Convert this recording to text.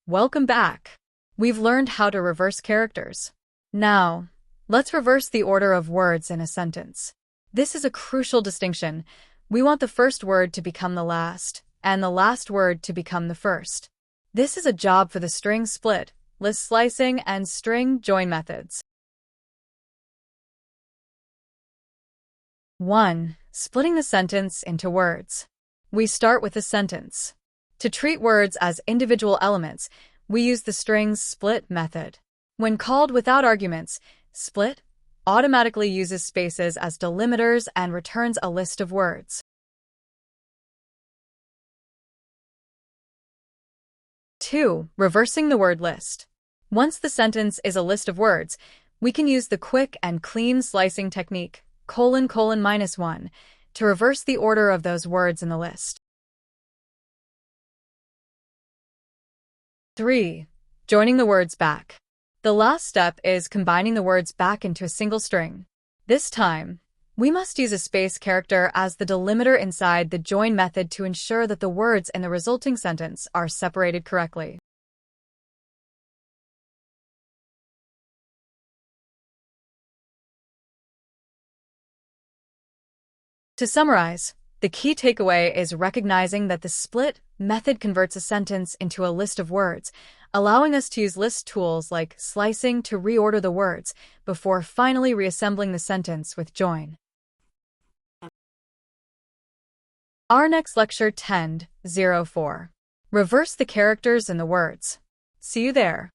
Welcome back. We've learned how to reverse characters. Now, let's reverse the order of words in a sentence. This is a crucial distinction. We want the first word to become the last, and the last word to become the first. This is a job for the string split, list slicing, and string join methods. 1. Splitting the sentence into words. We start with a sentence. To treat words as individual elements, we use the string split method. When called without arguments, split automatically uses spaces as delimiters and returns a list of words. 2. Reversing the word list. Once the sentence is a list of words, we can use the quick and clean slicing technique, ::1, to reverse the order of those words in the list. 3. Joining the words back. The last step is combining the words back into a single string. This time, we must use a space character as the delimiter inside the join method to ensure that the words in the resulting sentence are separated correctly. To summarize, the key takeaway is recognizing that the split method converts a sentence into a list of words, allowing us to use list tools like slicing to reorder the words before finally reassembling the sentence with join. Our next lecture 10.04. Reverse the characters in the words. See you there.